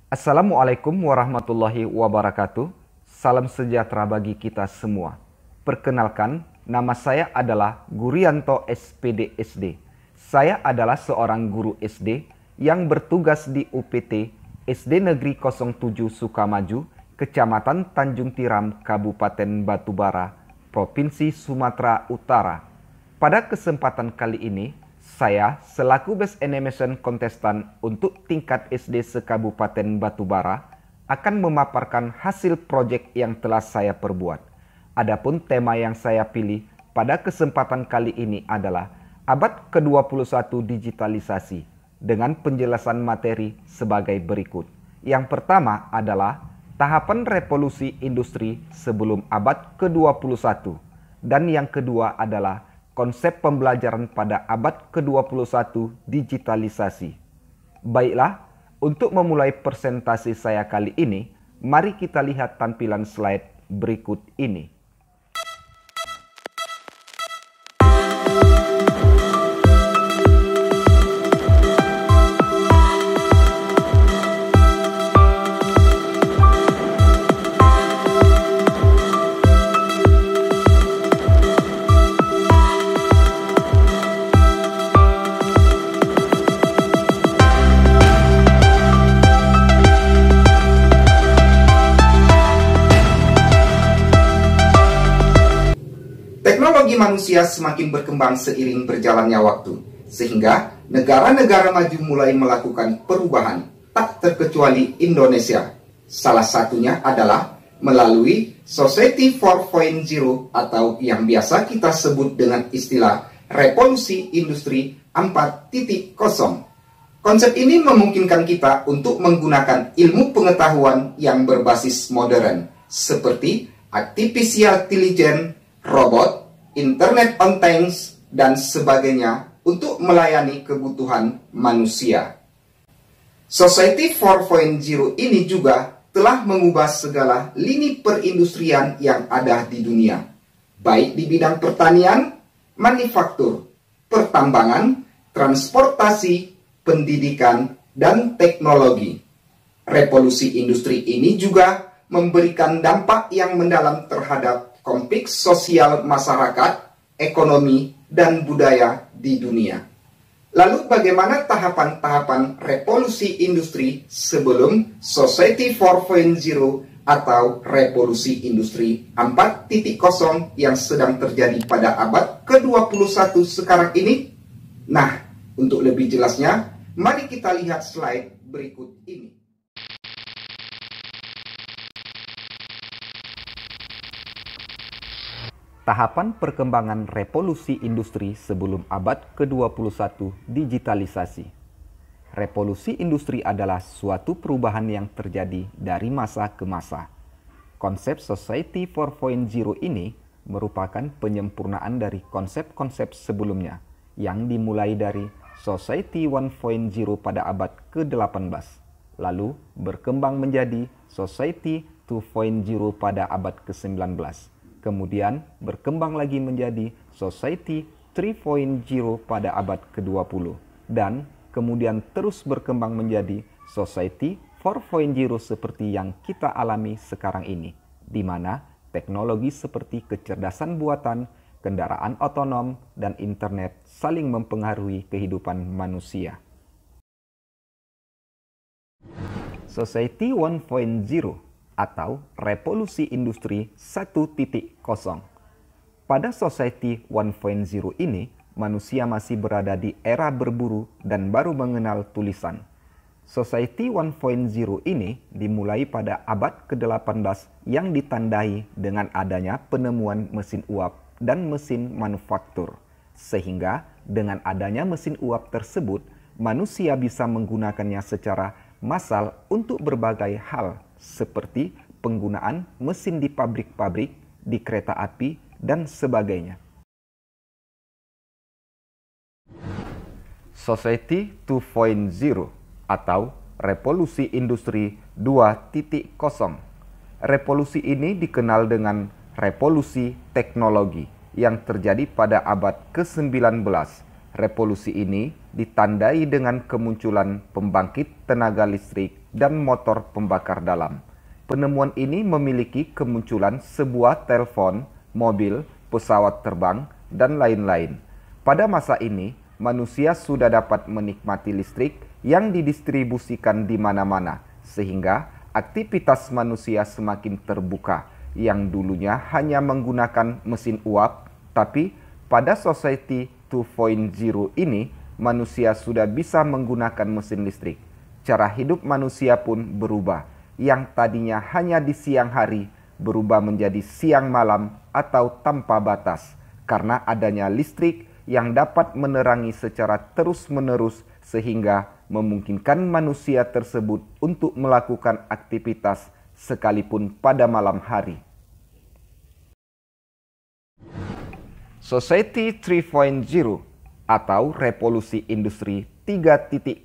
Assalamualaikum warahmatullahi wabarakatuh. Salam sejahtera bagi kita semua. Perkenalkan, nama saya adalah Gurianto SPD SD. Saya adalah seorang guru SD yang bertugas di UPT SD Negeri 07 Sukamaju, Kecamatan Tanjung Tiram, Kabupaten Batubara, Provinsi Sumatera Utara. Pada kesempatan kali ini, saya selaku Best Animation Kontestan untuk tingkat SD se-Kabupaten Batubara akan memaparkan hasil proyek yang telah saya perbuat. Adapun tema yang saya pilih pada kesempatan kali ini adalah abad ke-21 digitalisasi dengan penjelasan materi sebagai berikut. Yang pertama adalah tahapan revolusi industri sebelum abad ke-21 dan yang kedua adalah konsep pembelajaran pada abad ke-21 digitalisasi. Baiklah, untuk memulai presentasi saya kali ini, mari kita lihat tampilan slide berikut ini. Teknologi manusia semakin berkembang seiring berjalannya waktu, sehingga negara-negara maju mulai melakukan perubahan, tak terkecuali Indonesia. Salah satunya adalah melalui Society 4.0 atau yang biasa kita sebut dengan istilah Revolusi Industri 4.0. Konsep ini memungkinkan kita untuk menggunakan ilmu pengetahuan yang berbasis modern, seperti artificial intelligence, robot, Internet on Things, dan sebagainya untuk melayani kebutuhan manusia. Society 4.0 ini juga telah mengubah segala lini perindustrian yang ada di dunia, baik di bidang pertanian, manufaktur, pertambangan, transportasi, pendidikan, dan teknologi. Revolusi industri ini juga memberikan dampak yang mendalam terhadap konflik sosial masyarakat, ekonomi, dan budaya di dunia. Lalu bagaimana tahapan-tahapan revolusi industri sebelum Society 4.0 atau revolusi industri 4.0 yang sedang terjadi pada abad ke-21 sekarang ini? Nah, untuk lebih jelasnya, mari kita lihat slide berikut ini. Tahapan perkembangan revolusi industri sebelum abad ke-21 digitalisasi. Revolusi industri adalah suatu perubahan yang terjadi dari masa ke masa. Konsep Society 4.0 ini merupakan penyempurnaan dari konsep-konsep sebelumnya yang dimulai dari Society 1.0 pada abad ke-18, lalu berkembang menjadi Society 2.0 pada abad ke-19. Kemudian berkembang lagi menjadi Society 3.0 pada abad ke-20 dan kemudian terus berkembang menjadi Society 4.0 seperti yang kita alami sekarang ini, di mana teknologi seperti kecerdasan buatan, kendaraan otonom, dan internet saling mempengaruhi kehidupan manusia. Society 1.0 atau revolusi industri 1.0. Pada Society 1.0 ini, manusia masih berada di era berburu dan baru mengenal tulisan. Society 1.0 ini dimulai pada abad ke-18 yang ditandai dengan adanya penemuan mesin uap dan mesin manufaktur. Sehingga dengan adanya mesin uap tersebut, manusia bisa menggunakannya secara massal untuk berbagai hal, seperti penggunaan mesin di pabrik-pabrik, di kereta api, dan sebagainya. Society 2.0 atau revolusi industri 2.0. Revolusi ini dikenal dengan revolusi teknologi yang terjadi pada abad ke-19. Revolusi ini ditandai dengan kemunculan pembangkit tenaga listrik dan motor pembakar dalam. Penemuan ini memiliki kemunculan sebuah telepon, mobil, pesawat terbang, dan lain-lain. Pada masa ini, manusia sudah dapat menikmati listrik yang didistribusikan di mana-mana, sehingga aktivitas manusia semakin terbuka, yang dulunya hanya menggunakan mesin uap, tapi pada Society 2.0 ini, manusia sudah bisa menggunakan mesin listrik. Cara hidup manusia pun berubah, yang tadinya hanya di siang hari, berubah menjadi siang malam atau tanpa batas, karena adanya listrik yang dapat menerangi secara terus-menerus sehingga memungkinkan manusia tersebut untuk melakukan aktivitas sekalipun pada malam hari. Society 3.0 atau Revolusi Industri 3.0.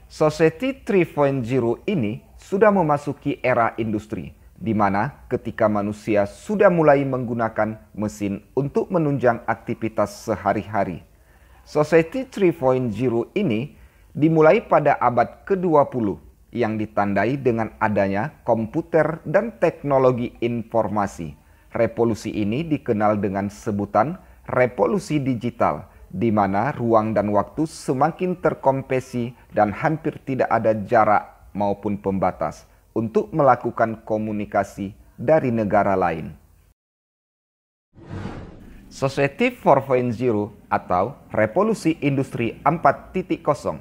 Society 3.0 ini sudah memasuki era industri, di mana ketika manusia sudah mulai menggunakan mesin untuk menunjang aktivitas sehari-hari. Society 3.0 ini dimulai pada abad ke-20 yang ditandai dengan adanya komputer dan teknologi informasi. Revolusi ini dikenal dengan sebutan revolusi digital, di mana ruang dan waktu semakin terkompresi dan hampir tidak ada jarak maupun pembatas untuk melakukan komunikasi dari negara lain. Society 4.0 atau Revolusi Industri 4.0.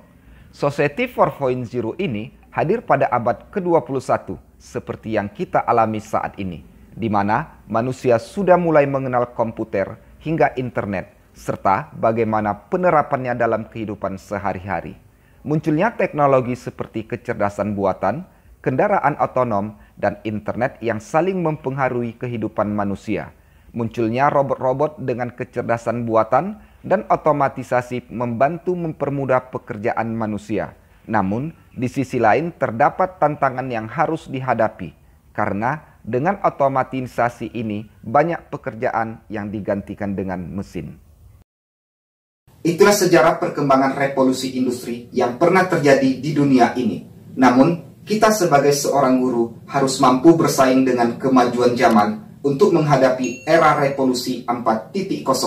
Society 4.0 ini hadir pada abad ke-21 seperti yang kita alami saat ini, di mana manusia sudah mulai mengenal komputer hingga internet, serta bagaimana penerapannya dalam kehidupan sehari-hari. Munculnya teknologi seperti kecerdasan buatan, kendaraan otonom, dan internet yang saling mempengaruhi kehidupan manusia. Munculnya robot-robot dengan kecerdasan buatan dan otomatisasi membantu mempermudah pekerjaan manusia. Namun, di sisi lain terdapat tantangan yang harus dihadapi, karena dengan otomatisasi ini banyak pekerjaan yang digantikan dengan mesin. Itulah sejarah perkembangan revolusi industri yang pernah terjadi di dunia ini. Namun, kita sebagai seorang guru harus mampu bersaing dengan kemajuan zaman untuk menghadapi era revolusi 4.0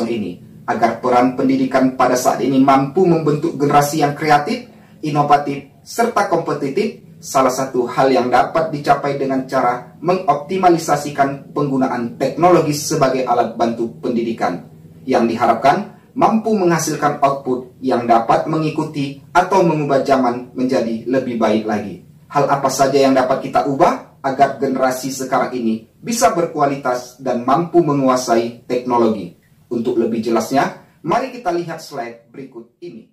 ini, agar peran pendidikan pada saat ini mampu membentuk generasi yang kreatif, inovatif, serta kompetitif. Salah satu hal yang dapat dicapai dengan cara mengoptimalisasikan penggunaan teknologi sebagai alat bantu pendidikan, yang diharapkan mampu menghasilkan output yang dapat mengikuti atau mengubah zaman menjadi lebih baik lagi. Hal apa saja yang dapat kita ubah agar generasi sekarang ini bisa berkualitas dan mampu menguasai teknologi? Untuk lebih jelasnya, mari kita lihat slide berikut ini.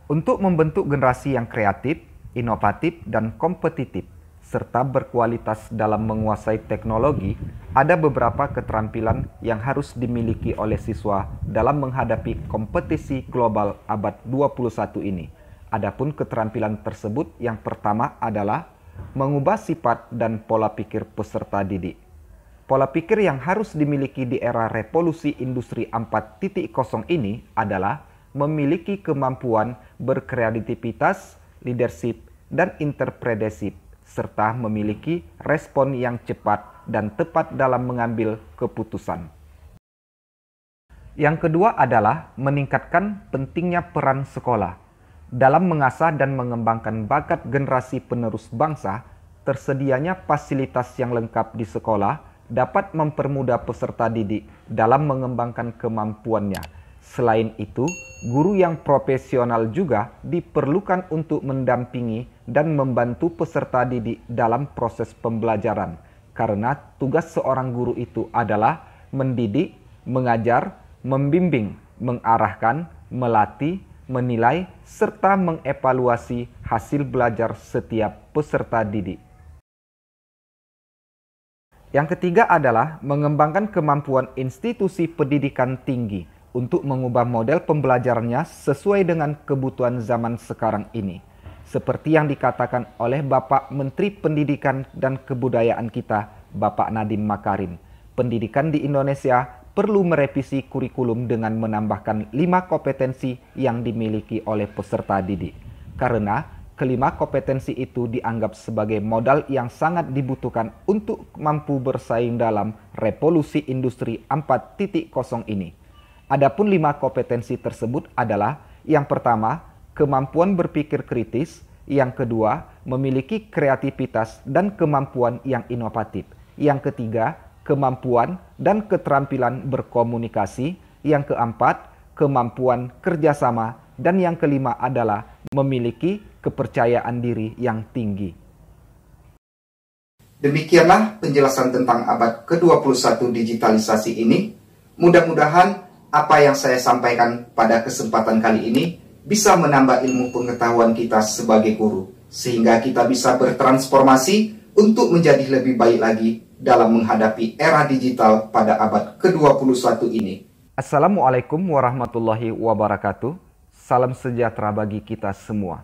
Untuk membentuk generasi yang kreatif, inovatif, dan kompetitif, serta berkualitas dalam menguasai teknologi, ada beberapa keterampilan yang harus dimiliki oleh siswa dalam menghadapi kompetisi global abad 21 ini. Adapun keterampilan tersebut yang pertama adalah mengubah sifat dan pola pikir peserta didik. Pola pikir yang harus dimiliki di era revolusi industri 4.0 ini adalah memiliki kemampuan berkreativitas, leadership, dan entrepreneurship, serta memiliki respon yang cepat dan tepat dalam mengambil keputusan. Yang kedua adalah meningkatkan pentingnya peran sekolah. Dalam mengasah dan mengembangkan bakat generasi penerus bangsa, tersedianya fasilitas yang lengkap di sekolah dapat mempermudah peserta didik dalam mengembangkan kemampuannya. Selain itu, guru yang profesional juga diperlukan untuk mendampingi dan membantu peserta didik dalam proses pembelajaran, karena tugas seorang guru itu adalah mendidik, mengajar, membimbing, mengarahkan, melatih, menilai, serta mengevaluasi hasil belajar setiap peserta didik. Yang ketiga adalah mengembangkan kemampuan institusi pendidikan tinggi untuk mengubah model pembelajarannya sesuai dengan kebutuhan zaman sekarang ini. Seperti yang dikatakan oleh Bapak Menteri Pendidikan dan Kebudayaan kita, Bapak Nadiem Makarim, pendidikan di Indonesia perlu merevisi kurikulum dengan menambahkan 5 kompetensi yang dimiliki oleh peserta didik. Karena Kelima kompetensi itu dianggap sebagai modal yang sangat dibutuhkan untuk mampu bersaing dalam revolusi industri 4.0 ini. Adapun 5 kompetensi tersebut adalah: yang pertama, kemampuan berpikir kritis; yang kedua, memiliki kreativitas dan kemampuan yang inovatif; yang ketiga, kemampuan dan keterampilan berkomunikasi; yang keempat, kemampuan kerjasama; dan yang kelima adalah memiliki kepercayaan diri yang tinggi. Demikianlah penjelasan tentang abad ke-21 digitalisasi ini. Mudah-mudahan apa yang saya sampaikan pada kesempatan kali ini bisa menambah ilmu pengetahuan kita sebagai guru, sehingga kita bisa bertransformasi untuk menjadi lebih baik lagi dalam menghadapi era digital pada abad ke-21 ini. Assalamualaikum warahmatullahi wabarakatuh. Salam sejahtera bagi kita semua.